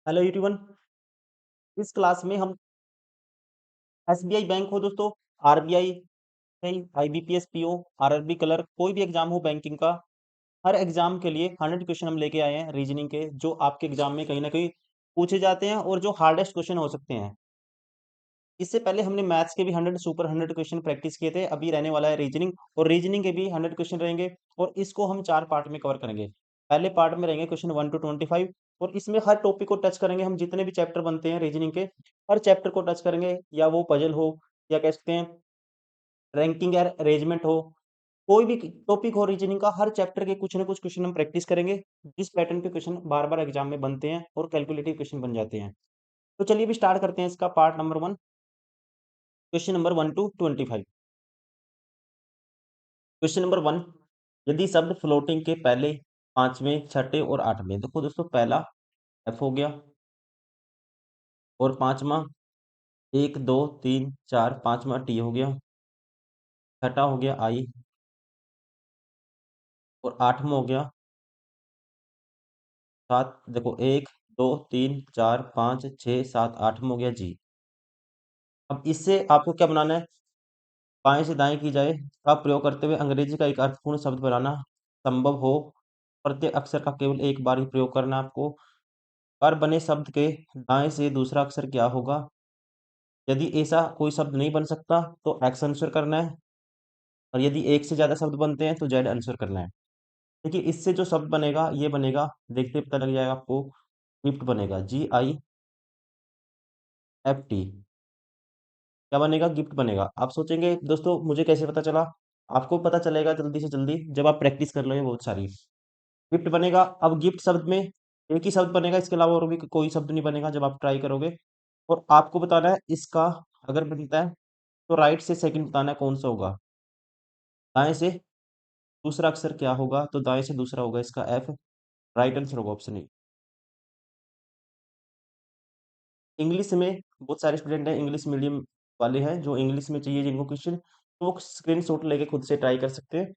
Hello everyone. इस class में हम एसबीआई बैंक हो दोस्तों, RBI, IBPS PO, RRB clerk, कोई भी एग्जाम हो बैंकिंग का, हर एग्जाम के लिए 100 क्वेश्चन हम लेके आए हैं रीजनिंग के, जो आपके एग्जाम में कहीं ना कहीं पूछे जाते हैं और जो हार्डेस्ट क्वेश्चन हो सकते हैं। इससे पहले हमने मैथ्स के भी 100 क्वेश्चन प्रैक्टिस किए थे। अभी रहने वाला है रीजनिंग, और रीजनिंग के भी 100 क्वेश्चन रहेंगे, और इसको हम 4 पार्ट में कवर करेंगे। पहले पार्ट में रहेंगे क्वेश्चन 1 to 25, और इसमें हर टॉपिक को टच करेंगे हम। जितने भी चैप्टर बनते हैं रीजनिंग के, हर चैप्टर को टच करेंगे, या वो पजल हो, या कह सकते हैं रैंकिंग या अरेंजमेंट हो, कोई भी टॉपिक हो रीजनिंग का, हर चैप्टर के कुछ ना कुछ क्वेश्चन हम प्रैक्टिस करेंगे। जिस पैटर्न पे क्वेश्चन बार बार एग्जाम में बनते हैं और कैलकुलेटिव क्वेश्चन बन जाते हैं। तो चलिए भी स्टार्ट करते हैं इसका part number 1, question number 1 to 25। Question number 1, यदि शब्द फ्लोटिंग के पहले, पांचवें, छठे और आठवें, देखो दोस्तों, पहला एफ हो गया, और पांचवा 1 2 3 4, पांचवा टी हो गया, छठा हो गया आई, और आठवां हो गया सात। देखो 1 2 3 4 5 6 7, आठवां हो गया जी। अब इससे आपको क्या बनाना है, बाएं से दाएं की जाए का प्रयोग करते हुए अंग्रेजी का एक अर्थपूर्ण शब्द बनाना संभव हो। प्रत्येक अक्षर का केवल एक बार ही प्रयोग करना है आपको। पर बने शब्द के दाएं से दूसरा अक्षर क्या होगा। यदि ऐसा कोई शब्द नहीं बन सकता तो एक्स आंसर करना है, और यदि एक से ज्यादा शब्द बनते हैं तो जेड आंसर करना है। देखिए इससे जो शब्द बनेगा ये बनेगा, देखते ही पता लग जाएगा आपको, गिफ्ट बनेगा, GIFT। क्या बनेगा, गिफ्ट बनेगा। आप सोचेंगे दोस्तों मुझे कैसे पता चला, आपको पता चलेगा जल्दी से जल्दी जब आप प्रैक्टिस कर लोगे बहुत सारी। गिफ्ट बनेगा। अब गिफ्ट शब्द में एक ही शब्द बनेगा, इसके अलावा और भी कोई शब्द नहीं बनेगा जब आप ट्राई करोगे। और आपको बताना है इसका, अगर बनता है तो राइट से सेकंड बताना है कौन सा होगा। दाएं से दूसरा अक्षर क्या होगा, तो दाएं से दूसरा होगा इसका एफ, राइट आंसर होगा ऑप्शन ए। इंग्लिश में बहुत सारे स्टूडेंट हैं, इंग्लिश मीडियम वाले हैं, जो इंग्लिश में चाहिए जिनको क्वेश्चन, तो वो स्क्रीनशॉट लेके खुद से ट्राई कर सकते हैं।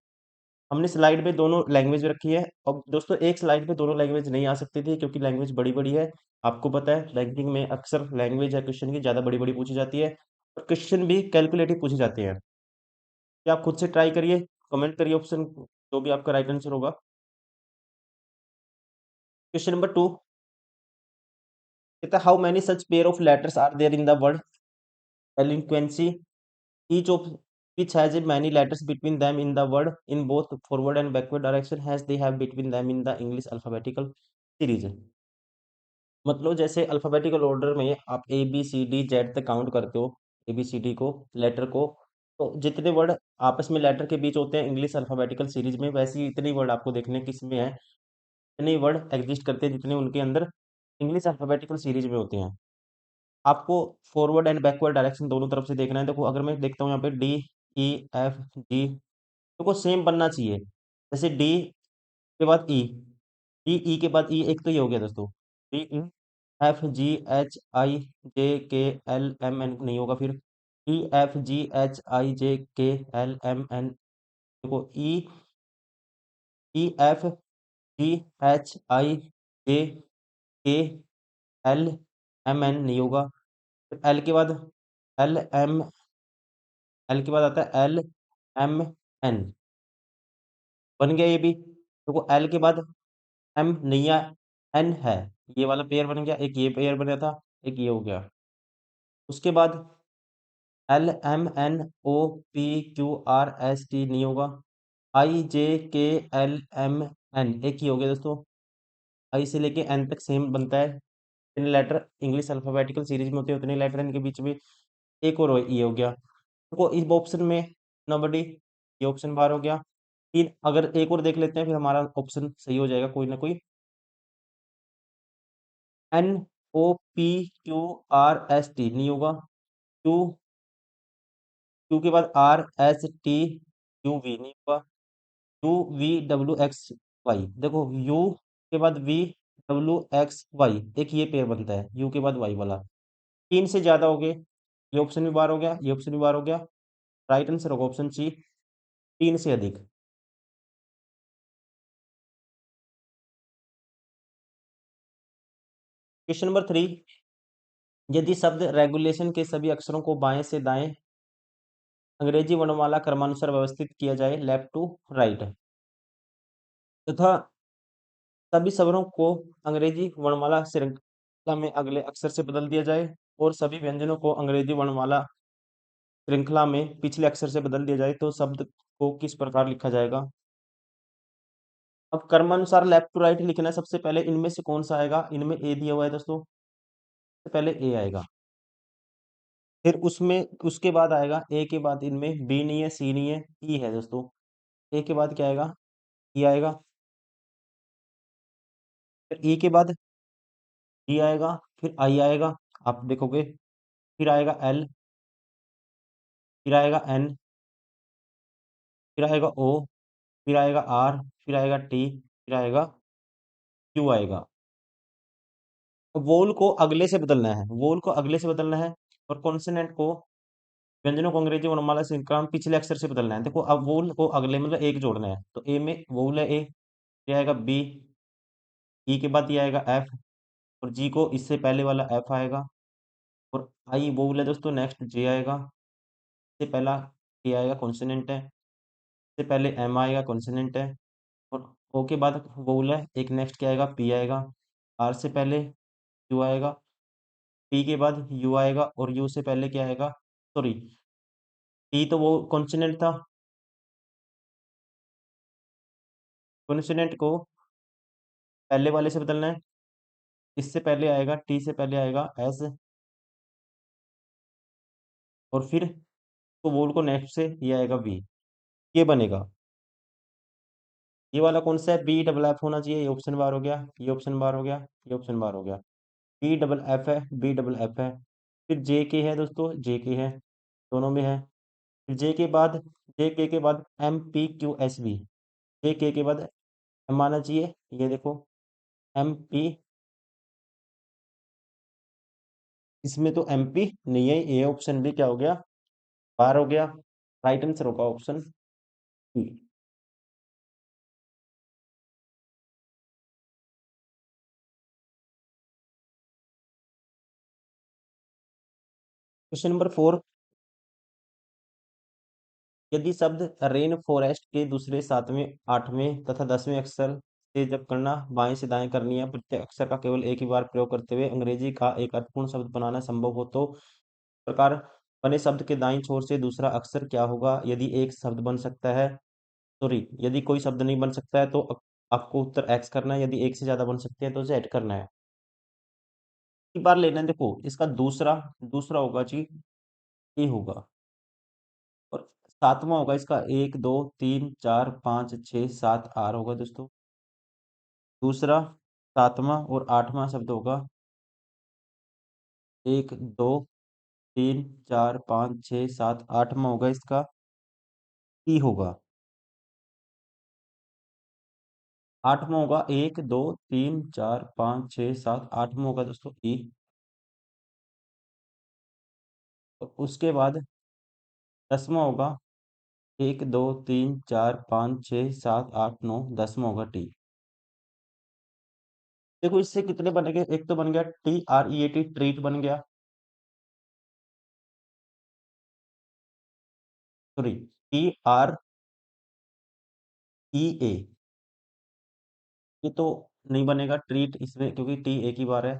हमने स्लाइड में दोनों लैंग्वेज रखी है। अब दोस्तों एक स्लाइड पे दोनों लैंग्वेज नहीं आ सकती थी, क्योंकि लैंग्वेज बड़ी बड़ी है। आपको पता है रैंकिंग में अक्सर लैंग्वेज या क्वेश्चन की ज़्यादा बड़ी बड़ी पूछी जाती है, और क्वेश्चन भी कैलकुलेटिव पूछे जाते हैं। क्या आप खुद से ट्राई करिए, कमेंट करिए ऑप्शन जो भी आपका राइट आंसर होगा। क्वेश्चन नंबर 2 कहता है, how many such pair of letters are there in the word delinquency, each of which has a many letters between them in the word in both forward and backward direction has they have between them in the English alphabetical series। मतलब जैसे alphabetical order में आप A B C D Z तक count करते हो, A B C D को, letter को, तो जितने वर्ड आपस में लेटर के बीच होते हैं इंग्लिश अल्फाबेटिकल सीरीज में, वैसे ही इतने वर्ड आपको देखने किस में है, इतने वर्ड एग्जिस्ट करते हैं जितने उनके अंदर इंग्लिश अल्फाबेटिकल सीरीज में होते हैं। आपको फॉरवर्ड एंड बैकवर्ड डायरेक्शन दोनों तरफ से देखना है। देखो अगर मैं देखता हूँ यहाँ पे DEFG, देखो सेम बनना चाहिए। जैसे डी के बाद ई के बाद ई, एक तो ये हो गया दोस्तों, DEFGHIJKLMN नहीं होगा, फिर DEFGHIJKLMN, देखो EFGHIJKLMN नहीं होगा। फिर एल एम एल के बाद आता है LMN, बन गया ये भी। देखो एल के बाद एम नहीं है, एन है, ये वाला पेयर बन गया, एक ये पेयर बना था, एक ये हो गया। उसके बाद LMNOPQRST नहीं होगा, IJKLMN एक ही हो गया दोस्तों। आई से लेके एन तक सेम बनता है, जितने लेटर इंग्लिश अल्फाबेटिकल सीरीज में होते हैं उतने लेटर इनके बीच में, एक और ये हो गया। देखो इस ऑप्शन में नोबडी, ये ऑप्शन बाहर हो गया। तीन, अगर एक और देख लेते हैं फिर हमारा ऑप्शन सही हो जाएगा कोई ना कोई। NOPQRST नहीं होगा, क्यू, क्यू के बाद RSTUV नहीं होगा, UVWXY, देखो यू के बाद VWXY, एक ये पेयर बनता है यू के बाद वाई वाला। तीन से ज्यादा हो गए, ये ऑप्शन भी बाहर हो गया, ये ऑप्शन भी बाहर हो गया। राइट आंसर होगा ऑप्शन सी, तीन से अधिक। क्वेश्चन नंबर 3, यदि शब्द रेगुलेशन के सभी अक्षरों को बाएं से दाएं अंग्रेजी वर्णमाला क्रमानुसार व्यवस्थित किया जाए, लेफ्ट टू राइट, तथा सभी स्वरों को अंग्रेजी वर्णमाला श्रृंखला में अगले अक्षर से बदल दिया जाए और सभी व्यंजनों को अंग्रेजी वर्णमाला श्रृंखला में पिछले अक्षर से बदल दिया जाए, तो शब्द को किस प्रकार लिखा जाएगा। अब क्रमानुसार लेफ्ट टू राइट लिखना है। सबसे पहले इनमें से कौन सा आएगा, इनमें ए दिया हुआ है दोस्तों, सबसे पहले ए आएगा, फिर उसमें उसके बाद आएगा ए के बाद इनमें बी नहीं है, सी नहीं है, ई है दोस्तों। ए के बाद क्या आएगा, ई आएगा, फिर ई के बाद डी आएगा, फिर आई आएगा, आप देखोगे, फिर आएगा एल, फिर आएगा एन, फिर आएगा ओ, फिर आएगा आर, फिर आएगा टी, फिर आएगा क्यू आएगा। वोल को अगले से बदलना है, वोल को अगले से बदलना है, और कॉन्सोनेंट को, व्यंजनों को अंग्रेजी वर्णमाला श्रृंखला में पिछले अक्षर से बदलना है। देखो अब वोल को अगले मतलब एक जोड़ना है, तो ए में वोल है ए, ये आएगा बी, ई के बाद ये आएगा एफ, और जी को इससे पहले वाला एफ आएगा, और आई वोल है दोस्तों, नेक्स्ट जे आएगा, इससे पहला ए आएगा कॉन्सोनेंट है, इससे पहले एम आएगा कॉन्सोनेंट है, और ओ के बाद वोल है एक, नेक्स्ट क्या आएगा, पी आएगा, आर से पहले यू आएगा, पी के बाद यू आएगा, और यू से पहले क्या आएगा, सॉरी टी तो वो कॉन्सोनेंट था, कॉन्सोनेंट को पहले वाले से बदलना है, इससे पहले आएगा, टी से पहले आएगा एस, और फिर तो वोल को नेक्स्ट से ये आएगा बी, ये बनेगा। ये वाला कौन सा है, बी डबल एफ होना चाहिए, ये ऑप्शन बार हो गया, ये ऑप्शन बार हो गया, ये ऑप्शन बार हो गया, बी डबल एफ है, बी डबल एफ है। फिर जे के है दोस्तों, जे के है, दोनों में है। फिर जे के बाद, जे के बाद M P Q S B, J K बाद एम आना चाहिए, ये देखो एम पी, इसमें तो एम पी नहीं है, ये ऑप्शन भी क्या हो गया, बार हो गया। राइट आंसर होगा ऑप्शन बी। क्वेश्चन नंबर 4, यदि शब्द रेन फॉरेस्ट के दूसरे, सातवें, आठवें तथा 10वें अक्षर से जब गणना बाएं से दाएं करनी है, प्रत्येक अक्षर का केवल एक ही बार प्रयोग करते हुए अंग्रेजी का एक अर्थपूर्ण शब्द बनाना संभव हो, तो प्रकार बने शब्द के दाईं छोर से दूसरा अक्षर क्या होगा। यदि एक शब्द बन सकता है, सॉरी यदि कोई शब्द नहीं बन सकता है तो आपको उत्तर एक्स करना है, यदि एक से ज्यादा बन सकते हैं तो जेड करना है। एक बार लेना है, देखो इसका दूसरा, दूसरा होगा जी, ये होगा, और सातवां होगा इसका, एक दो तीन चार पाँच छः सात आर होगा दोस्तों। दूसरा, सातवां और आठवां शब्द होगा, एक दो तीन चार पाँच छः सात, आठवां होगा इसका ई होगा। आठवां होगा एक दो तीन चार पाँच छः सात, आठवां होगा दोस्तों ई। तो उसके बाद 10वां होगा, एक दो तीन चार पाँच छः सात आठ नौ, 10वां होगा टी। देखो इससे कितने बनेंगे, एक तो बन गया T R E A T, treat बन गया, सॉरी टी आर ई ए, ये तो नहीं बनेगा ट्रीट इसमें, क्योंकि टी एक ही बार है।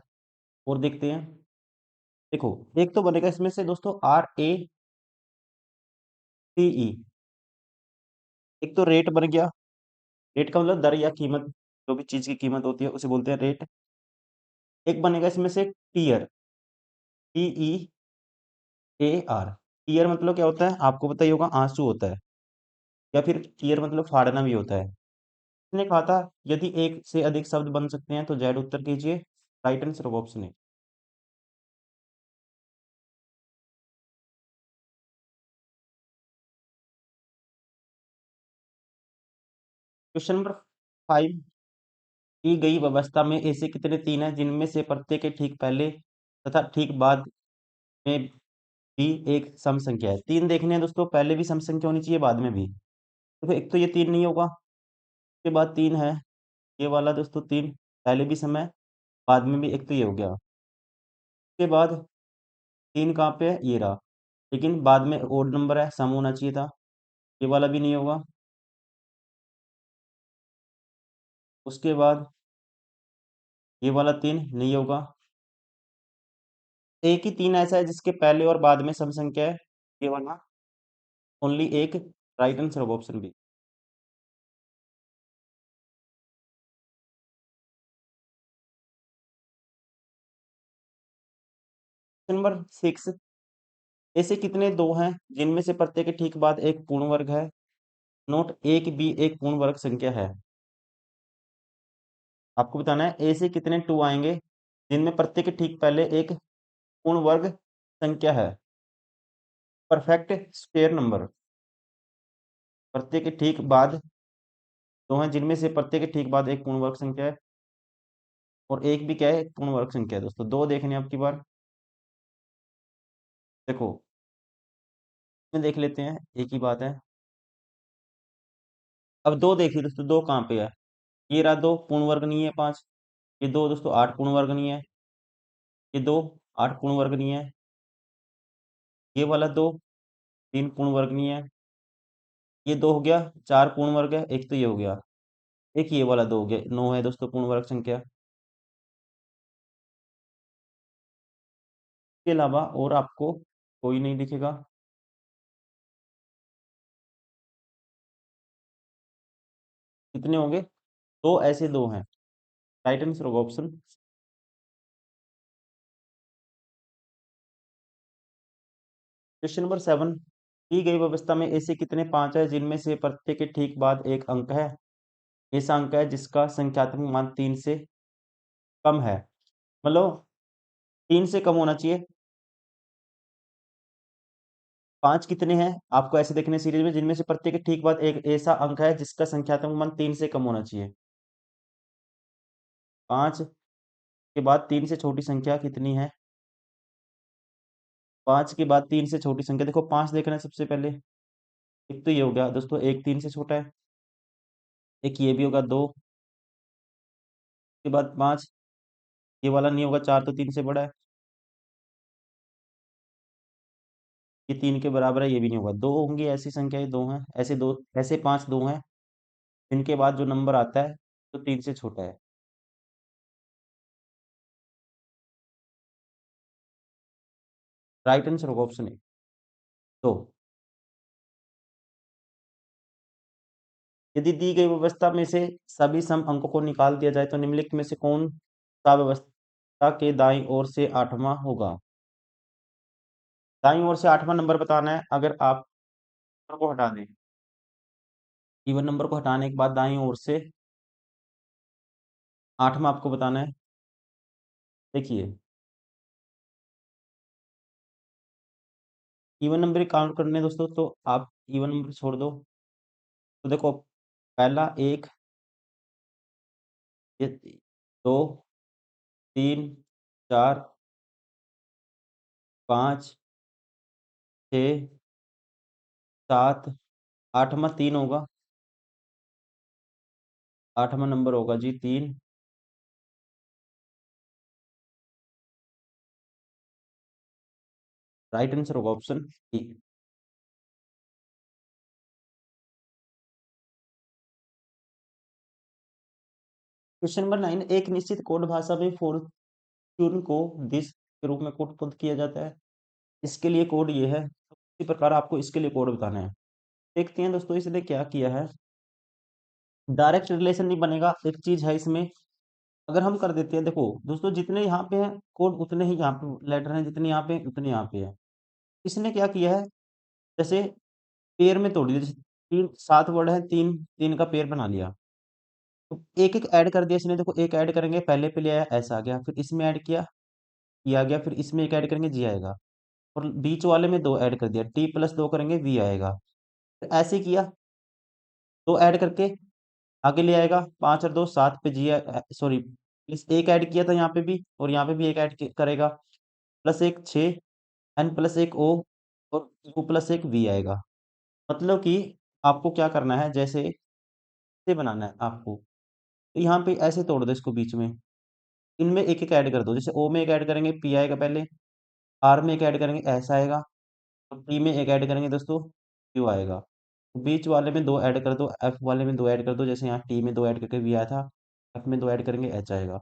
और देखते हैं, देखो एक तो बनेगा इसमें से दोस्तों आर ए टी ई, एक तो रेट बन गया, रेट का मतलब दर या कीमत, जो भी चीज की कीमत होती है उसे बोलते हैं रेट। एक बनेगा इसमें से tear, T E A R, tear मतलब क्या होता है आपको पता ही होगा, आंसू होता है, या फिर टीयर मतलब फाड़ना भी होता है। इसने कहा था यदि एक से अधिक शब्द बन सकते हैं तो जेड उत्तर कीजिए, राइट आंसर ऑप्शन है। क्वेश्चन नंबर 5, की गई व्यवस्था में ऐसे कितने तीन हैं जिनमें से प्रत्येक के ठीक पहले तथा ठीक बाद में भी एक सम संख्या है। तीन देखने हैं दोस्तों, पहले भी सम संख्या होनी चाहिए, बाद में भी। देखो एक तो ये तीन नहीं होगा, उसके बाद तीन है, ये वाला दोस्तों तीन पहले भी सम है, बाद में भी, एक तो ये हो गया। उसके बाद 3 कहाँ पे है? ये रहा। लेकिन बाद में ओड नंबर है, सम होना चाहिए था। ये वाला भी नहीं होगा। उसके बाद ये वाला 3 नहीं होगा। एक ही 3 ऐसा है जिसके पहले और बाद में सम संख्या है, ये वाला। ओनली एक राइट आंसर होगा ऑप्शन बी। नंबर 6, ऐसे कितने दो हैं जिनमें से प्रत्येक के ठीक बाद एक पूर्ण वर्ग है? नोट एक भी एक पूर्ण वर्ग संख्या है। आपको बताना है ऐसे कितने टू आएंगे जिनमें प्रत्येक के ठीक पहले एक पूर्ण वर्ग संख्या है। Perfect square number. प्रत्येक के ठीक बाद दो हैं जिनमें से प्रत्येक के ठीक बाद एक पूर्ण वर्ग संख्या है, और एक भी क्या है? एक पूर्ण वर्ग संख्या है दोस्तों। दो देखने अब की बार। देखो, में देख लेते हैं, एक ही बात है। अब दो देखिए दोस्तों, दो कहाँ पे है? ये रहा दो, पूर्ण वर्ग नहीं है 5। ये दो दोस्तों, 8 पूर्ण वर्ग नहीं है। ये दो, 8 पूर्ण वर्ग नहीं है। ये वाला दो, 3 पूर्ण वर्ग नहीं है। ये दो हो गया, 4 पूर्ण वर्ग है। एक तो ये हो गया, एक ये वाला दो हो गया, 9 है दोस्तों पूर्ण वर्ग संख्या। इसके अलावा और आपको कोई नहीं दिखेगा। कितने होंगे? दो, ऐसे दो हैं। राइट आंसर होगा ऑप्शन। क्वेश्चन नंबर 7, दी गई व्यवस्था में ऐसे कितने पांच है जिनमें से प्रत्येक के ठीक बाद एक अंक है? ऐसा अंक है जिसका संख्यात्मक मान 3 से कम है। मतलब 3 से कम होना चाहिए। पांच कितने हैं आपको ऐसे देखने सीरीज में जिनमें से प्रत्येक के ठीक बाद एक ऐसा अंक है जिसका संख्यात्मक मान 3 से कम होना चाहिए। 5 के बाद 3 से छोटी संख्या कितनी है? 5 के बाद 3 से छोटी संख्या, देखो 5 देखना है सबसे पहले। एक तो ये हो गया दोस्तों, एक 3 से छोटा है। एक ये भी होगा, दो के बाद 5। ये वाला नहीं होगा, 4 तो 3 से बड़ा है। ये 3 के बराबर है, ये भी नहीं होगा। दो होंगी ऐसी संख्याएं, दो हैं ऐसे, दो ऐसे, 5 दो हैं। इनके बाद जो नंबर आता है तो 3 से छोटा है। राइट आंसर होगा ऑप्शन ए। तो यदि दी गई व्यवस्था में से सभी सम अंकों को निकाल दिया जाए तो निम्नलिखित में से कौन सा व्यवस्था के दाईं ओर से आठवां होगा? दाईं ओर से आठवां नंबर बताना है। अगर आप नंबर को हटा दें, इवन नंबर को हटाने के बाद दाईं ओर से आठवां आपको बताना है। देखिए, इवन नंबर काउंट करने हैं दोस्तों, तो आप इवन नंबर छोड़ दो। तो देखो, पहला एक, ये दो, तीन, चार, पाँच, छ, सात, आठवां तीन होगा। आठवां नंबर होगा जी 3। राइट आंसर होगा ऑप्शन डी। क्वेश्चन नंबर 9, एक निश्चित कोड भाषा में फॉर्च्यून को दिस के रूप में कोड किया जाता है। इसके लिए कोड ये है, इसी प्रकार आपको इसके लिए कोड बताना है। देखते हैं दोस्तों इसने क्या किया है। डायरेक्ट रिलेशन नहीं बनेगा, एक चीज है इसमें। अगर हम कर देते हैं, देखो दोस्तों, जितने यहाँ पे हैं कोड उतने ही यहाँ पे लेटर हैं, जितने यहाँ पे हैं, उतने यहाँ पे है। इसने क्या किया है, जैसे पेयर में तोड़ दिया। जैसे तीन, 7 वर्ड है, तीन तीन का पेयर बना लिया। तो एक एक ऐड कर दिया इसने। देखो, एक ऐड करेंगे, पहले पे ले आया, ऐसा आ गया। फिर इसमें ऐड किया, ये आ गया। फिर इसमें एक ऐड करेंगे, जी आएगा। और बीच वाले में दो ऐड कर दिया, टी प्लस दो करेंगे, वी आएगा। तो ऐसे किया, दो ऐड करके आगे ले आएगा, 5 और 2 7 पे जी, सॉरी, प्लस एक ऐड किया था यहाँ पे भी, और यहाँ पे भी एक ऐड करेगा। प्लस एक 6, एन प्लस एक ओ, और यू प्लस एक वी आएगा। मतलब कि आपको क्या करना है, जैसे से बनाना है आपको। तो यहाँ पे ऐसे तोड़ दो इसको बीच में। इनमें एक एक ऐड कर दो, जैसे ओ में एक ऐड करेंगे पी आएगा पहले, आर में एक ऐड करेंगे एस आएगा, और टी में एक ऐड करेंगे दोस्तों क्यू आएगा। बीच वाले में दो ऐड कर दो, एफ वाले में दो ऐड कर दो, जैसे यहाँ टी में दो ऐड करके वी आया था, एफ में दो ऐड करेंगे एच आएगा।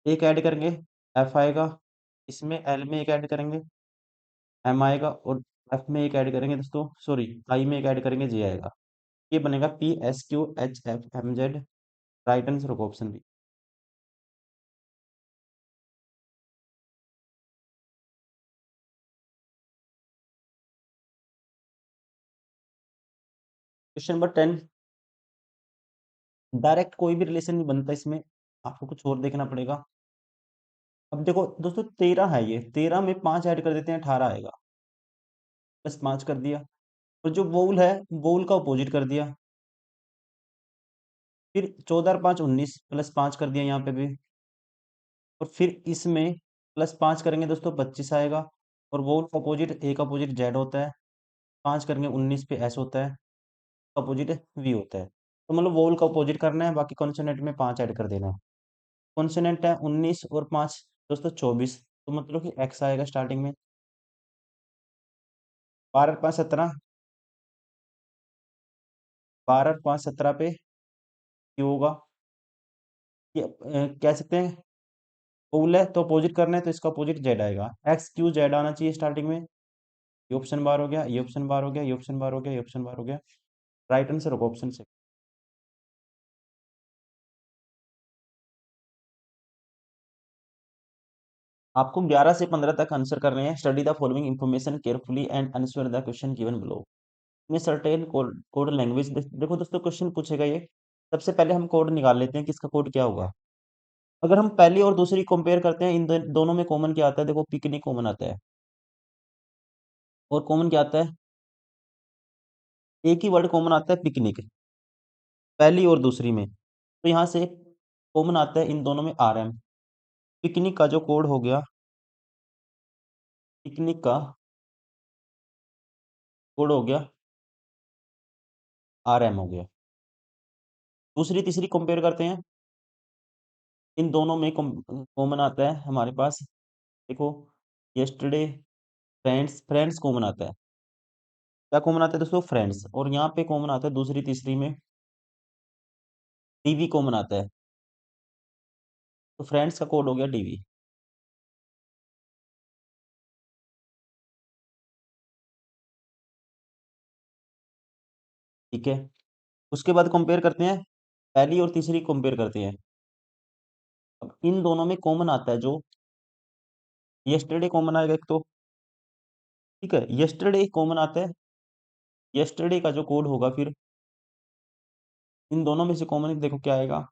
एक ऐड करेंगे एफ आएगा, इसमें एल में एक ऐड करेंगे एम आएगा, और एफ में एक ऐड करेंगे दोस्तों, सॉरी आई में एक ऐड करेंगे जी आएगा। ये बनेगा P S Q H F M Z. Right answer होगा option B. Question number 10। Direct कोई भी रिलेशन नहीं बनता इसमें, आपको कुछ और देखना पड़ेगा। अब देखो दोस्तों 13 है, ये 13 में 5 ऐड कर देते हैं 18 आएगा, बस 5 कर दिया। और जो वोल है, वोल का अपोजिट कर दिया। फिर 14 और 5 19, प्लस 5 कर दिया यहाँ पे भी। और फिर इसमें प्लस 5 करेंगे दोस्तों 25 आएगा। और वोल का अपोजिट, एक अपोजिट जेड होता है, 5 करेंगे 19 पे एस होता है, अपोजिट वी होता है। तो मतलब वोल का अपोजिट करना है, बाकी कॉन्सोनेंट में 5 ऐड कर देना है। कॉन्सोनेंट है 19 और 5 दोस्तों 24, तो मतलब कि एक्स आएगा स्टार्टिंग में। 12 और 5 17, 12 और 5 17 पे क्यू होगा। ये कह सकते हैं पोल है तो अपोजिट करना है, तो इसका अपोजिट जेड आएगा, एक्स क्यू जेड आना चाहिए स्टार्टिंग में। ये ऑप्शन बार हो गया, ये ऑप्शन बार हो गया, ये ऑप्शन बार हो गया, ये ऑप्शन बार हो गया। राइट आंसर होगा ऑप्शन से। आपको 11 से 15 तक आंसर करने हैं। Study the following information carefully and answer the question given below. में सर्टेन कोड कोड लैंग्वेज देखो दोस्तों, क्वेश्चन पूछेगा ये। सबसे पहले हम कोड निकाल लेते हैं कि इसका कोड क्या होगा। अगर हम पहली और दूसरी कंपेयर करते हैं, इन दोनों में कॉमन क्या आता है, देखो पिकनिक कॉमन आता है, और कॉमन क्या आता है, एक ही वर्ड कॉमन आता है पिकनिक, पहली और दूसरी में। तो यहाँ से कॉमन आता है इन दोनों में आर एम। पिकनिक का जो कोड हो गया, पिकनिक का कोड हो गया आर एम हो गया। दूसरी तीसरी कंपेयर करते हैं, इन दोनों में कॉमन आता है हमारे पास, देखो यस्टरडे, फ्रेंड्स, फ्रेंड्स कॉमन आता है। क्या कॉमन आता है दोस्तों, फ्रेंड्स। और यहाँ पे कॉमन आता है दूसरी तीसरी में डीवी कॉमन आता है, तो फ्रेंड्स का कोड हो गया डीवी। ठीक है, उसके बाद कंपेयर करते हैं, पहली और तीसरी कंपेयर करते हैं। अब इन दोनों में कॉमन आता है जो यस्टरडे कॉमन आएगा एक तो, ठीक है, यस्टरडे कॉमन आता है। यस्टरडे का जो कोड होगा फिर इन दोनों में से कॉमन देखो क्या आएगा,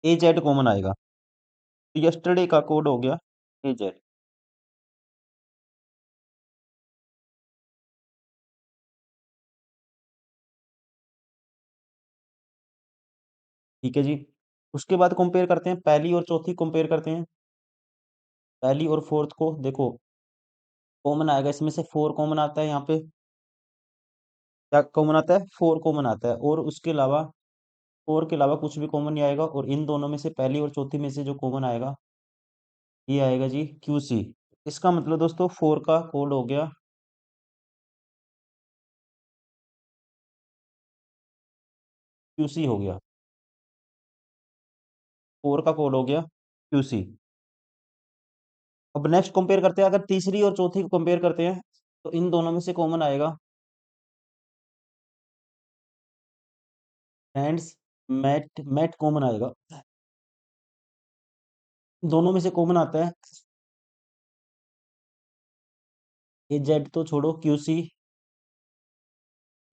ए जेड कॉमन आएगा, तो यस्टरडे का कोड हो गया ए जेड। ठीक है जी, उसके बाद कंपेयर करते हैं, पहली और चौथी कंपेयर करते हैं। पहली और फोर्थ को देखो कॉमन आएगा, इसमें से फोर कॉमन आता है, यहाँ पे क्या कॉमन आता है, फोर कॉमन आता है। और उसके अलावा फोर के अलावा कुछ भी कॉमन नहीं आएगा। और इन दोनों में से पहली और चौथी में से जो कॉमन आएगा, ये आएगा जी क्यू सी। इसका मतलब दोस्तों फोर का कोड हो गया क्यू सी हो गया, फोर का कोड हो गया क्यू सी। अब नेक्स्ट कंपेयर करते हैं, अगर तीसरी और चौथी को कंपेयर करते हैं, तो इन दोनों में से कॉमन आएगा फ्रेंड्स, मैट, मैट कॉमन आएगा। दोनों में से कॉमन आता है ए जेड, तो छोड़ो Q C.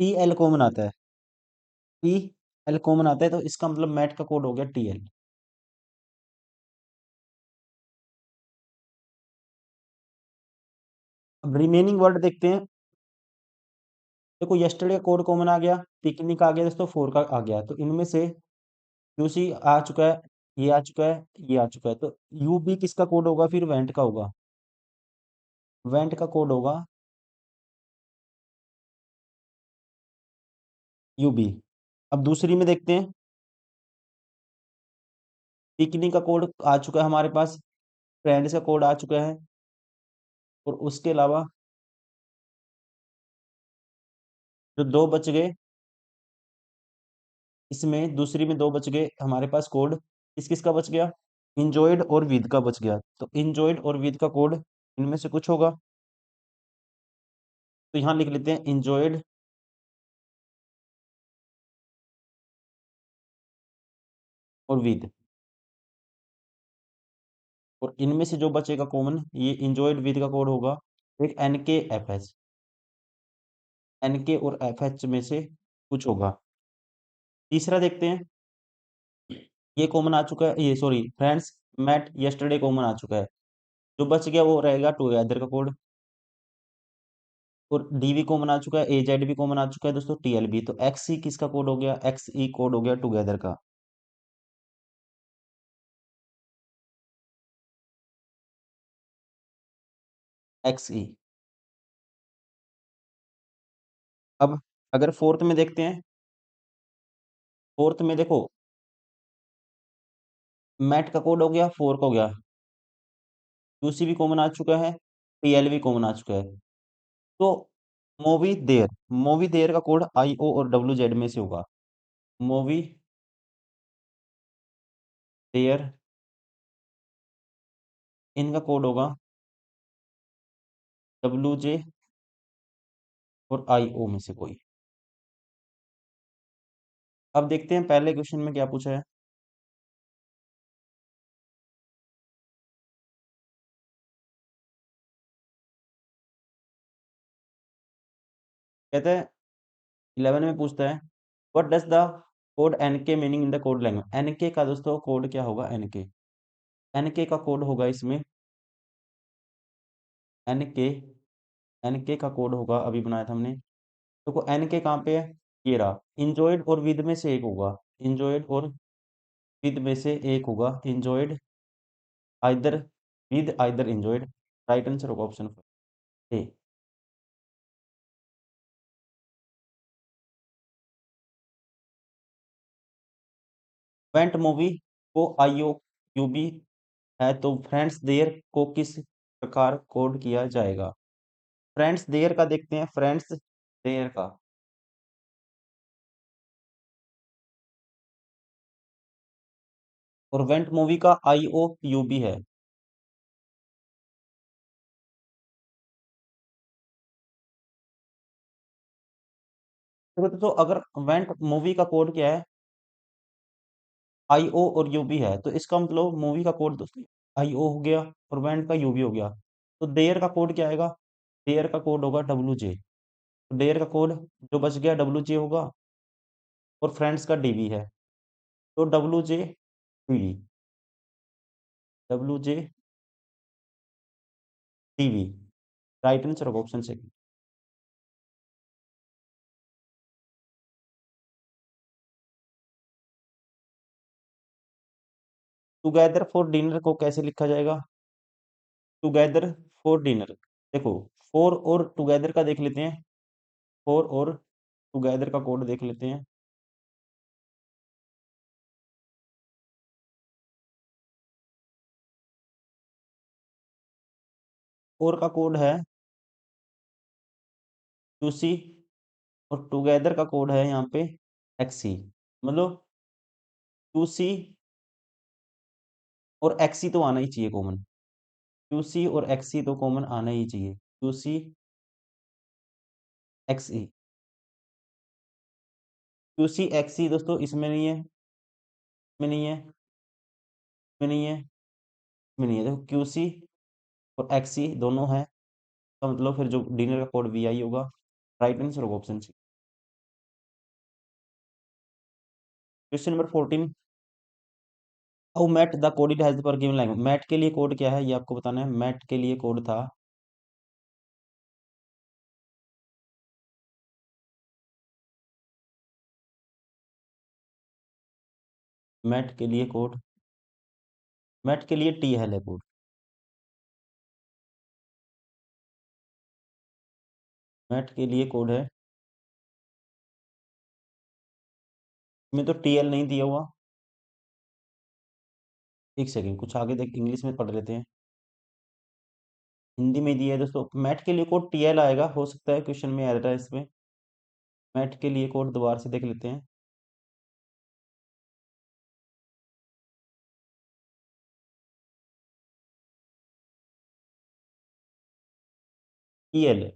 T L common आता है, टी एल कॉमन आता है, तो इसका मतलब मैट का कोड हो गया टी एल। अब रिमेनिंग वर्ड देखते हैं। देखो यस्टरडे कोड कॉमन आ गया, पिकनिक आ गया दोस्तों, फोर का आ गया, तो इनमें से यूसी आ चुका है, ये आ चुका है, ये आ चुका है, तो यू बी किसका कोड होगा, फिर वेंट का होगा, वेंट का कोड होगा यू बी। अब दूसरी में देखते हैं, पिकनिक का कोड आ चुका है हमारे पास, फ्रेंड्स का कोड आ चुका है, और उसके अलावा जो दो बच गए, इसमें दूसरी में दो बच गए हमारे पास कोड, किस किस का बच गया, इंजॉयड और विद का बच गया। तो इंजॉयड और विद का कोड इनमें से कुछ होगा, तो यहाँ लिख लेते हैं इंजॉयड और विद, और इनमें से जो बचेगा कॉमन, ये इंजॉयड विद का कोड होगा एक NKFH, NK और FH में से कुछ होगा। तीसरा देखते हैं, ये कॉमन आ चुका है, ये sorry friends met yesterday common आ चुका है, जो बच गया वो रहेगा टुगेदर का कोड, और DV कॉमन आ चुका है, AZ भी कॉमन आ चुका है दोस्तों, TLB, तो XE किसका कोड हो गया, XE कोड हो गया टुगेदर का। XE। अब अगर फोर्थ में देखते हैं, फोर्थ में देखो मैट का कोड हो गया 4 का हो गया, यूसी भी कॉमन आ चुका है, टीएल भी कॉमन आ चुका है, तो मूवी देयर का कोड IO और WZ में से होगा, मूवी देयर, इनका कोड होगा WJ और IO में से कोई। अब देखते हैं पहले क्वेश्चन में क्या पूछा है। कहते हैं 11 में पूछता है, what does the code NK meaning in the code language. NK का दोस्तों कोड क्या होगा, NK का कोड होगा इसमें, NK NK का कोड होगा, अभी बनाया था हमने, देखो NK कहाँ पे है, ये रहा, इंजॉयड और विद में से एक होगा, इंजॉयड और विद में से एक होगा, enjoyed either with either enjoyed, right answer होगा ऑप्शन ए। वेंट मूवी को IOUB है, तो फ्रेंड्स देयर को किस प्रकार कोड किया जाएगा। फ्रेंड्स देयर का देखते हैं, फ्रेंड्स देयर का, और वेंट मूवी का IOUB है। तो अगर वेंट मूवी का कोड क्या है, IO और UB है, तो इसका मतलब मूवी का कोड दोस्तों IO हो गया, और वेंट का UB हो गया, तो देयर का कोड क्या आएगा, देयर का कोड होगा WJ, तो देयर का कोड जो बच गया WJ होगा, और फ्रेंड्स का DB है, तो WJ DB, WJ DB, right answer होगा option second. Together for dinner को कैसे लिखा जाएगा, टुगेदर फॉर डिनर, देखो फॉर और टुगेदर का देख लेते हैं, फॉर और टुगेदर का कोड देख लेते हैं। फॉर का कोड है QC, और टुगेदर का कोड है यहाँ पे XC, मतलब QC और XC तो आना ही चाहिए कॉमन, QC और XC तो कॉमन आना ही चाहिए, QC XE, QC XE दोस्तों इसमें नहीं है, इसमें नहीं है, इसमें नहीं है, इसमें नहीं है, देखो QC और XE दोनों है, तो मतलब फिर जो डिनर का कोड VI होगा, राइट आंसर होगा option C. Question number 14, how mat the code it has per given language. Mat के लिए कोड क्या है ये आपको बताना है, मैट के लिए कोड था, मैट के लिए कोड, मैट के लिए TL है कोड, मैट के लिए कोड है, इसमें तो TL नहीं दिया हुआ, एक सेकंड, कुछ आगे देख, इंग्लिश में पढ़ लेते हैं। हिंदी में दिया है दोस्तों, मैट के लिए कोड टीएल आएगा, हो सकता है क्वेश्चन में आ रहा है इसमें। मैट के लिए कोड दोबारा से देख लेते हैं। टीएल,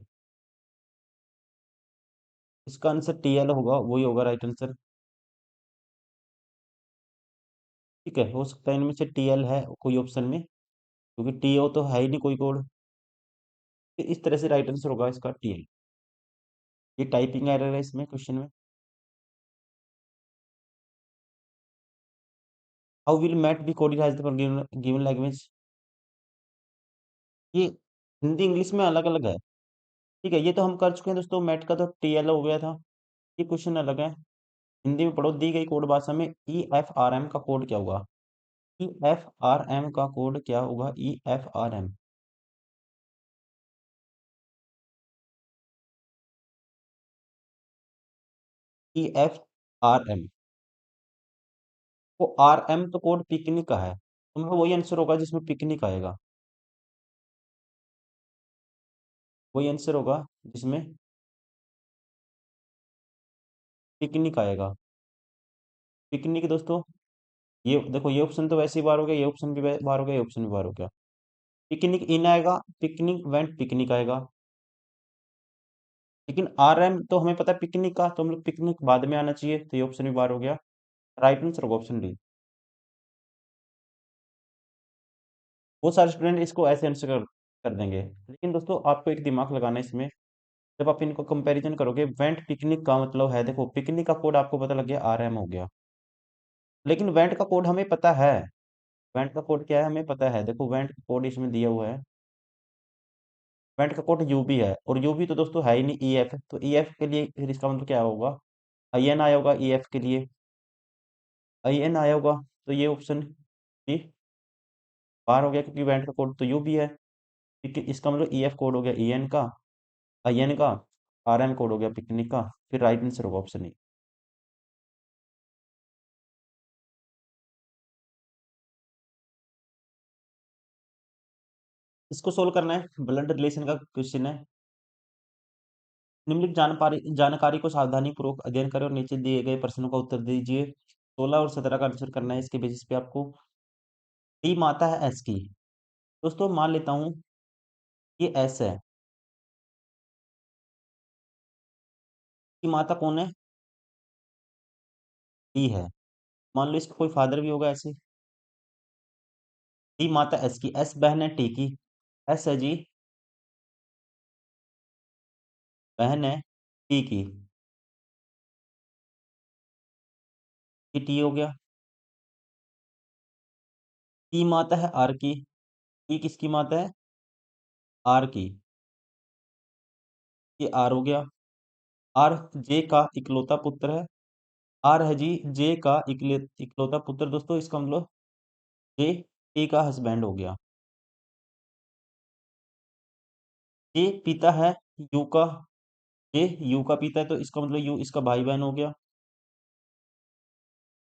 इसका आंसर टीएल होगा, वही होगा राइट आंसर। ठीक है, हो सकता है इनमें से टीएल है कोई ऑप्शन में, क्योंकि टीओ तो है ही नहीं कोई कोड। इस तरह से राइट आंसर होगा इसका टीएल। ये टाइपिंग एरर है इसमें क्वेश्चन में। How will mat be coded as the given language. ये हिंदी इंग्लिश में अलग अलग है। ठीक है, ये तो हम कर चुके हैं दोस्तों, मैट का तो टीएल हो गया था। ये क्वेश्चन अलग है। हिंदी में पढ़ो, दी गई कोड भाषा में ई एफ आर एम का कोड क्या होगा। ई एफ आर एम का कोड क्या होगा, E F R M. E F R M, वो आर एम तो कोड पिकनिक का है, तो मतलब वही आंसर होगा जिसमें पिकनिक आएगा। वही आंसर होगा जिसमें पिकनिक आएगा। पिकनिक दोस्तों, ये देखो, ये ऑप्शन तो वैसे ही बार हो गया, ये ऑप्शन भी बार हो गया, ये ऑप्शन भी बार हो गया। पिकनिक इन आएगा, पिकनिक वेंट पिकनिक आएगा। लेकिन आर एम तो हमें पता है पिकनिक का, तो हम लोग पिकनिक बाद में आना चाहिए, तो ये ऑप्शन भी बार हो गया। राइट आंसर होगा ऑप्शन डी। बहुत सारे स्टूडेंट इसको ऐसे आंसर कर देंगे, लेकिन दोस्तों आपको एक दिमाग लगाना है इसमें। जब आप इनको कंपैरिजन करोगे, वेंट पिकनिक का मतलब है, देखो पिकनिक का कोड आपको पता लग गया, आर एम हो गया। लेकिन वेंट का कोड हमें पता है। वेंट का कोड क्या है हमें पता है, देखो वेंट का कोड इसमें दिया हुआ है। वेंट का कोड यूबी है, और यूबी तो दोस्तों है ही नहीं, ई एफ, तो ई एफ के लिए फिर इसका मतलब क्या होगा, आई एन आया होगा ई एफ के लिए। आई एन आया होगा, तो ये ऑप्शन भी बाहर हो गया, क्योंकि वेंट का कोड तो यूबी है। ठीक है, इसका मतलब ई एफ कोड हो गया ई एन का, आई एन का, आर एम कोड हो गया पिकनिक का। फिर राइट आंसर होगा ऑप्शन ई। इसको सोल्व करना है, ब्लड रिलेशन का क्वेश्चन है। निम्नलिखित जानकारी को सावधानी पूर्वक अध्ययन करें और नीचे दिए गए प्रश्नों का उत्तर दीजिए। 16 और 17 का आंसर करना है इसके बेसिस पे आपको। डी माता है एस की। दोस्तों मान लेता हूँ ये एस है, की माता कौन है, डी है। मान लो इसका कोई फादर भी होगा ऐसे। डी माता एस की, एस बहन है टी की। एस है जी बहन है टी की, ये टी हो गया। टी माता है आर की, टी किसकी माता है, आर की, ये आर हो गया। आर जे का इकलौता पुत्र है। आर है जी जे का इकलौता पुत्र, दोस्तों इसका मतलब जे टी का हस्बैंड हो गया। जे पिता है यू का, जे यू का पिता है, तो इसका मतलब यू इसका भाई बहन हो गया।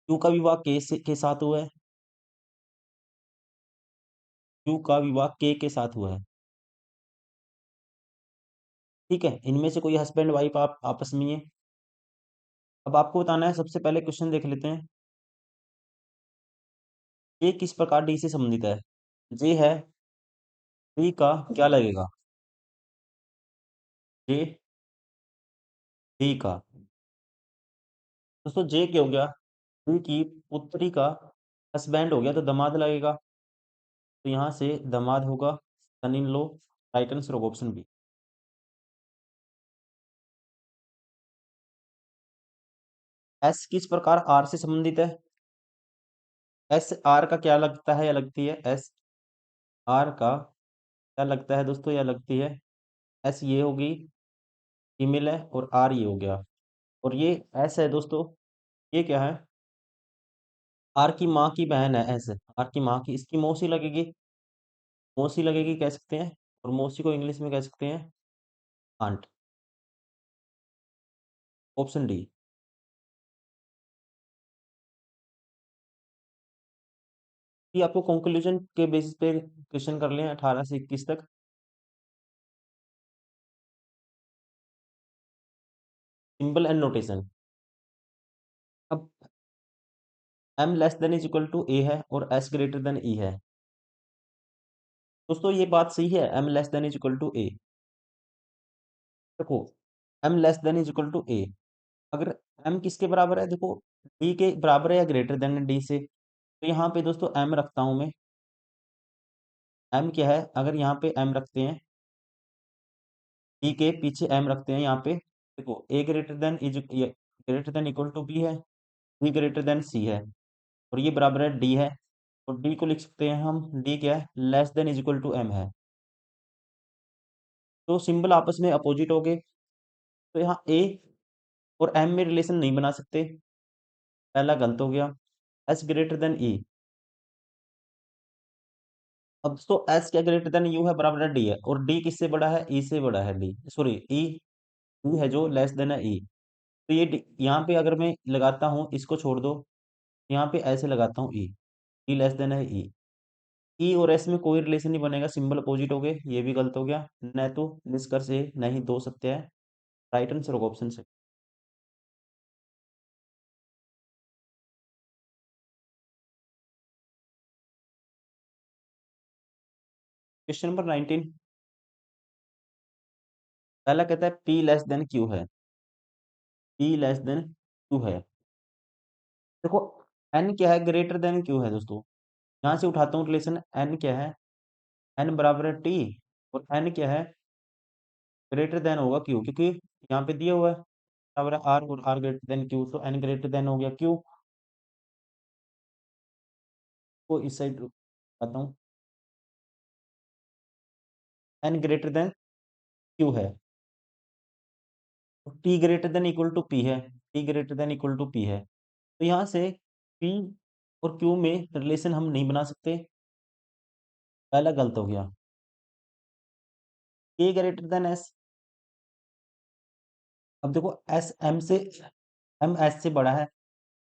यू का विवाह के साथ हुआ है। यू का विवाह के साथ हुआ है। ठीक है, इनमें से कोई हस्बैंड वाइफ आप आपस में ही है। अब आपको बताना है, सबसे पहले क्वेश्चन देख लेते हैं। ये किस प्रकार डी से संबंधित है। जे है, डी का क्या लगेगा, जे डी का। दोस्तों जे क्या हो गया, डी की पुत्री का हस्बैंड हो गया, तो दामाद लगेगा। तो यहाँ से दामाद होगा, सन इन लो। राइट आंसर होगा ऑप्शन बी। एस किस प्रकार आर से संबंधित है। एस आर का क्या लगता है या लगती है, एस आर का क्या लगता है दोस्तों या लगती है। एस ये होगी, फीमेल है, और आर ये हो गया। और ये एस है दोस्तों, ये क्या है, आर की माँ की बहन है एस। आर की माँ की, इसकी मौसी लगेगी, मौसी लगेगी कह सकते हैं। और मौसी को इंग्लिश में कह सकते हैं आंट। Option D. ये आपको कंक्लूजन के बेसिस पे क्वेश्चन कर लें 18 से 21 तक। Symbol and notation. अब m less than is equal to a है और s ग्रेटर देन e है। दोस्तों ये बात सही है, m less than is equal to a। देखो m less than is equal to a, अगर m किसके बराबर है, देखो d के बराबर है या ग्रेटर देन d से, तो यहाँ पे दोस्तों m रखता हूं मैं। m क्या है, अगर यहाँ पे m रखते हैं, d के पीछे m रखते हैं यहाँ पे, देखो a greater than equal to b है, b ग्रेटर देन c है, और ये बराबर है d है। और d को लिख सकते हैं हम, d क्या है, less than is equal to m है। तो सिंबल आपस में अपोजिट हो गए, तो यहाँ a और m में रिलेशन नहीं बना सकते, पहला गलत हो गया। s ग्रेटर देन e, अब दोस्तों s क्या ग्रेटर देन u है, बराबर है d है, और d किससे बड़ा है, e से बड़ा है, d सॉरी e है जो लेस देन है e। तो ये यहाँ पे अगर मैं लगाता हूँ, इसको छोड़ दो, यहाँ पे ऐसे लगाता हूँ e लेस देन है e। ई और एस में कोई रिलेशन नहीं बनेगा, सिंबल अपोजिट हो गए, ये भी गलत हो गया। न तो निष्कर्ष ए, न ही दो सत्य है। राइट आंसर होगा ऑप्शन से। क्वेश्चन नंबर 19, पहला कहता है पी लेस देन क्यू है, पी लेस देन क्यू है। देखो एन क्या है, ग्रेटर देन क्यू है दोस्तों। यहाँ से उठाता हूँ रिलेशन, एन क्या है, एन बराबर है टी, और एन क्या है, ग्रेटर देन होगा क्यू, क्योंकि यहाँ पे दिया हुआ है बराबर है आर, और आर ग्रेटर देन क्यू, तो एन ग्रेटर देन हो गया क्यू। को इस साइड आता हूँ, एन ग्रेटर देन क्यू है, T greater than equal to P है, T greater than equal to P है। तो यहाँ से पी और क्यू में रिलेशन हम नहीं बना सकते, पहला गलत हो गया। ए ग्रेटर देन एस, अब देखो एस एम से, एम एस से बड़ा है,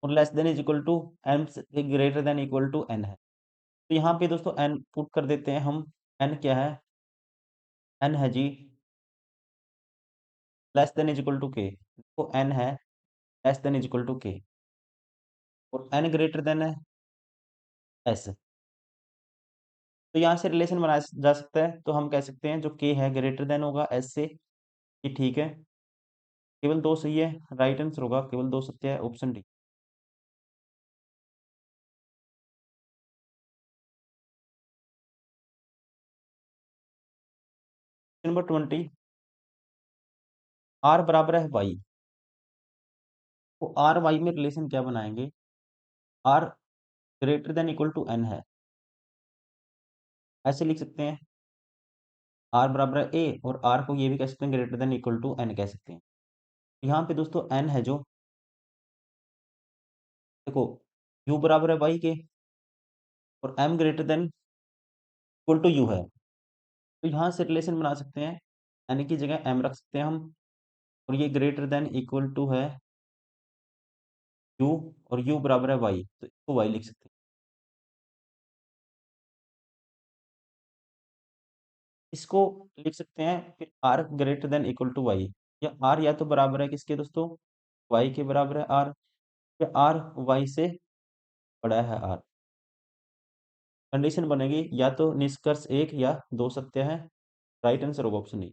और less than is equal to M से greater than equal to N है। तो यहाँ पे दोस्तों एन पुट कर देते हैं हम, एन क्या है, एन है G less than is equal to K, तो एन है less than is equal to K, और एन ग्रेटर देन है एस। तो यहाँ से रिलेशन बनाया जा सकता है, तो हम कह सकते हैं जो के है ग्रेटर देन होगा एस से, ये ठीक है। केवल दो सही है, राइट आंसर होगा केवल दो सत्य है, ऑप्शन डी। नंबर 20, आर बराबर है वाई, तो आर वाई में रिलेशन क्या बनाएंगे, R greater than equal to N है, ऐसे लिख सकते हैं, आर बराबर है ए, और आर को ये भी कह सकते हैं greater than equal to N कह सकते हैं। यहाँ पे दोस्तों एन है जो, देखो यू बराबर है वाई के, और M greater than equal to U है, तो यहाँ से रिलेशन बना सकते हैं, एन की जगह एम रख सकते हैं हम, और ये ग्रेटर देन इक्वल टू है यू, और यू बराबर है वाई, तो इसको वाई लिख सकते हैं। इसको लिख सकते हैं फिर R greater than equal to Y, या आर या तो बराबर है किसके दोस्तों, वाई के बराबर है आर, या आर वाई से बड़ा है आर। कंडीशन बनेगी या तो निष्कर्ष एक या दो सत्य है, राइट आंसर होगा ऑप्शन ए।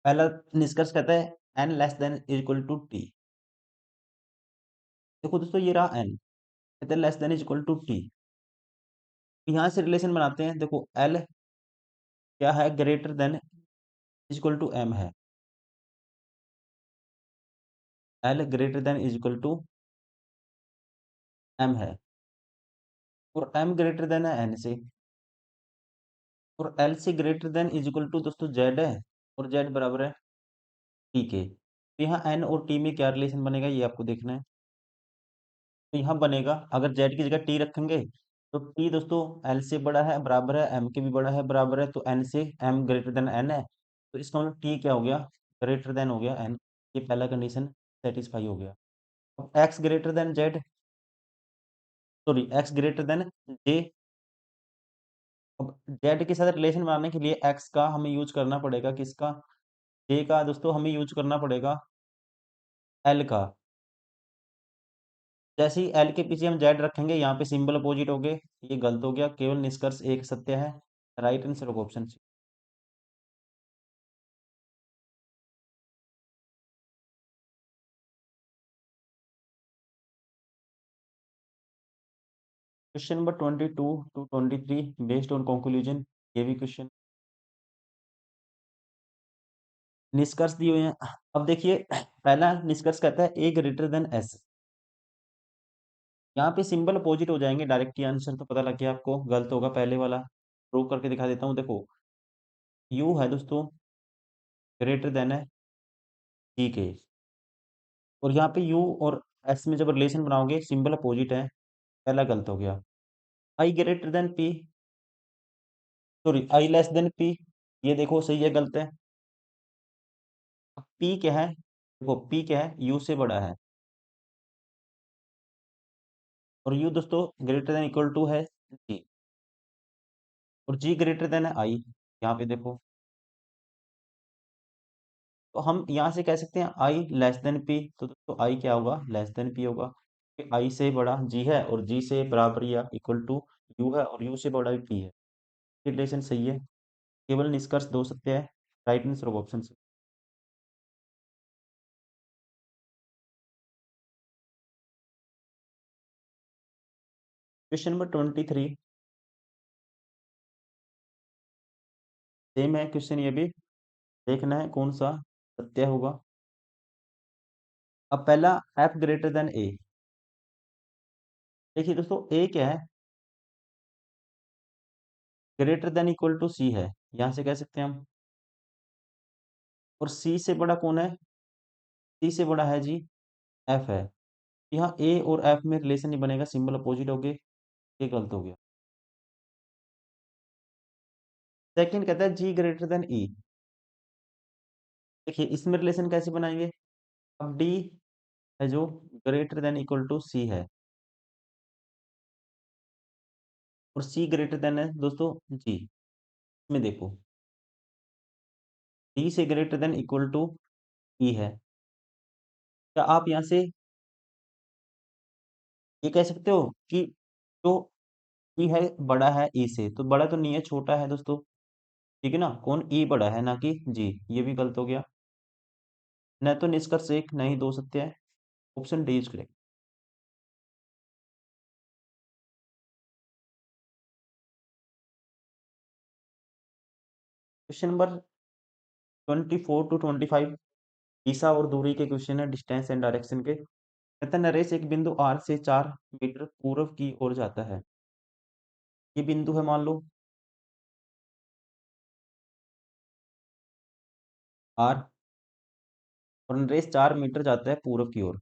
पहला निष्कर्ष कहता है N less than equal to T. देखो दोस्तों ये रहा एन, कहते हैं less than equal to T, यहाँ से रिलेशन बनाते हैं, देखो एल क्या है, greater than equal to M है, L greater than equal to M है, और एम ग्रेटर देन है एन से, और एल से ग्रेटर देन इक्वल टू दोस्तों जेड है, और जेड बराबर है टी के। तो यहाँ एन और टी में क्या रिलेशन बनेगा, ये आपको देखना है। तो यहाँ बनेगा, अगर जेड की जगह टी रखेंगे तो P दोस्तों L से बड़ा है, बराबर है, M के भी बड़ा है, बराबर है, तो N से M ग्रेटर देन N है, तो इसका मतलब T क्या हो गया, ग्रेटर देन हो गया N। ये पहला कंडीशन सेटिस्फाई हो गया। अब X greater than Z, sorry X greater than J। अब Z के साथ रिलेशन बनाने के लिए X का हमें यूज करना पड़ेगा, किसका, J का दोस्तों हमें यूज करना पड़ेगा L का। जैसे ही L के पीछे हम Z रखेंगे, यहाँ पे सिंबल अपोजिट हो गए, ये गलत हो गया, केवल निष्कर्ष एक सत्य है। Right answer of option C. Question number 22 to 23 based on conclusion, ये भी क्वेश्चन निष्कर्ष दिए हुए हैं। अब देखिए पहला निष्कर्ष कहता है ए ग्रेटर देन एस। यहाँ पे सिंबल अपोजिट हो जाएंगे, डायरेक्ट ही आंसर तो पता लग गया आपको, गलत होगा पहले वाला। प्रूव करके दिखा देता हूँ, देखो यू है दोस्तों ग्रेटर देन है जी के, और यहाँ पे यू और एस में जब रिलेशन बनाओगे सिंबल अपोजिट है, पहला गलत हो गया। I greater than P, sorry I less than P, ये देखो सही है, गलत है। पी क्या है, देखो पी क्या है, यू से बड़ा है, और यू दोस्तों ग्रेटर देन इक्वल टू है जी, और जी ग्रेटर देन है आई, यहाँ पे देखो। तो हम यहाँ से कह सकते हैं आई लेस देन पी, तो दोस्तों आई क्या होगा, लेस देन पी होगा, क्योंकि आई से बड़ा जी है और जी से बराबर या इक्वल टू यू है, और यू से बड़ा भी पी है। रिलेशन सही है, केवल निष्कर्ष दो सत्य है। Right answer of option C. Question number 23 same है क्वेश्चन, ये भी देखना है कौन सा सत्य होगा। अब पहला एफ ग्रेटर देन ए, देखिए दोस्तों ए क्या है, ग्रेटर देन इक्वल टू सी है, यहाँ से कह सकते हैं हम। और सी से बड़ा कौन है, सी से बड़ा है जी एफ है। यहाँ ए और एफ में रिलेशन नहीं बनेगा, सिंबल अपोजिट हो गए, ये गलत हो गया। सेकंड कहता है जी ग्रेटर देन ई, देखिए इसमें रिलेशन कैसे बनाएंगे। अब डी है जो ग्रेटर देन इक्वल टू सी है, और सी ग्रेटर देन है दोस्तों जी। इसमें देखो डी से ग्रेटर देन इक्वल टू ई है, क्या आप यहाँ से ये कह सकते हो कि जो ई है बड़ा है ई से, तो बड़ा तो नहीं है, छोटा है दोस्तों, ठीक है ना, कौन ई बड़ा है ना कि जी, ये भी गलत हो गया। न तो निष्कर्ष एक, न ही दो सत्य है। Option D is correct. Question number 24 to 25 दिशा और दूरी के क्वेश्चन है, डिस्टेंस एंड डायरेक्शन के। कहता है नरेश एक बिंदु आर से 4 मीटर पूर्व की ओर जाता है, ये बिंदु है मान लो आर, और नरेश 4 मीटर जाता है पूर्व की ओर,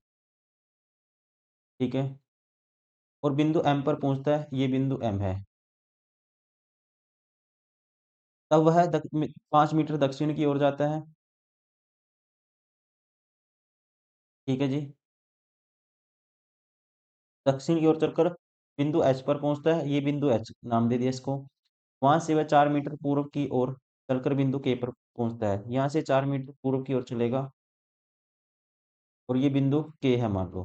ठीक है, और बिंदु एम पर पहुंचता है, ये बिंदु एम है। तब वह 5 मीटर दक्षिण की ओर जाता है, ठीक है जी, दक्षिण की ओर चलकर बिंदु एच पर पहुंचता है, ये बिंदु एच नाम दे दिया इसको। वहां से वह 4 मीटर पूर्व की ओर चलकर बिंदु के पर पहुंचता है, यहाँ से 4 मीटर पूर्व की ओर चलेगा, और ये बिंदु के है मान लो।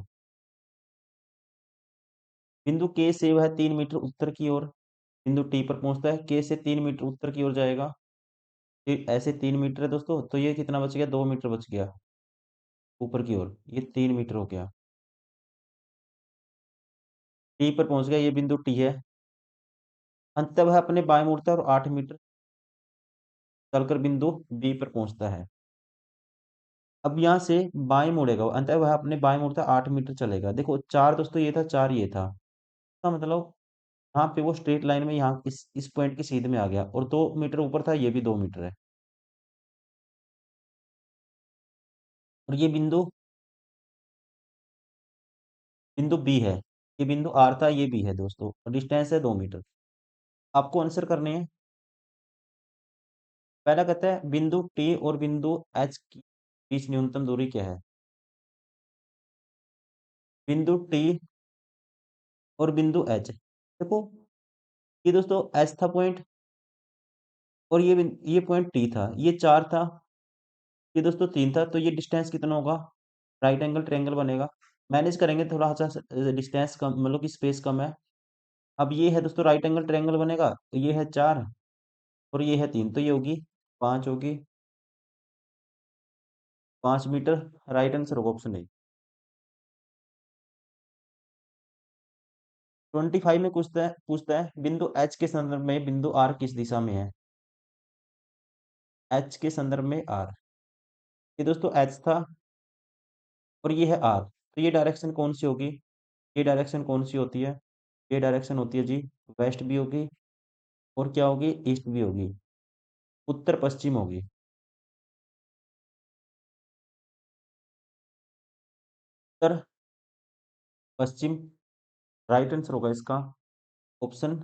बिंदु के से वह 3 मीटर उत्तर की ओर बिंदु टी पर पहुंचता है, के से 3 मीटर उत्तर की ओर जाएगा, फिर ऐसे 3 मीटर है दोस्तों, तो ये कितना बच गया, 2 मीटर बच गया ऊपर की ओर, ये 3 मीटर हो गया। टी पर पहुंच गया, ये बिंदु टी है। अंततः वह अपने बाएं मुड़ता है और 8 मीटर चलकर बिंदु बी पर पहुंचता है। अब यहाँ से बाएं मुड़ेगा वो, अंततः वह अपने बाएं मुड़ता 8 मीटर चलेगा। देखो चार दोस्तों ये था, चार ये था, इसका मतलब यहाँ पे वो स्ट्रेट लाइन में यहाँ इस पॉइंट की सीध में आ गया, और 2 मीटर ऊपर था, ये भी 2 मीटर है, और ये बिंदु बिंदु बी है। ये बिंदु आर था, ये भी है दोस्तों, डिस्टेंस है 2 मीटर। आपको आंसर करने हैं। पहला कहता है बिंदु टी और बिंदु एच की बीच न्यूनतम दूरी क्या है। बिंदु टी और बिंदु एच, देखो ये दोस्तों एच था पॉइंट, और ये पॉइंट टी था, ये 4 था, ये दोस्तों 3 था, तो ये डिस्टेंस कितना होगा, राइट एंगल ट्रायंगल बनेगा। मैनेज करेंगे थोड़ा सा, डिस्टेंस कम मतलब कि स्पेस कम है। अब ये है दोस्तों राइट एंगल ट्रायंगल बनेगा, तो ये है 4 और ये है 3, तो ये होगी 5 होगी, 5 मीटर। राइट आंसर होगा ऑप्शन ए। 25 में पूछता है बिंदु एच के संदर्भ में बिंदु आर किस दिशा में है। एच के संदर्भ में आर, ये दोस्तों एच था और ये है आर, तो ये डायरेक्शन कौन सी होगी, ये डायरेक्शन कौन सी होती है, ये डायरेक्शन होती है जी वेस्ट भी होगी, और क्या होगी, ईस्ट भी होगी, उत्तर पश्चिम होगी। उत्तर पश्चिम राइट आंसर होगा इसका ऑप्शन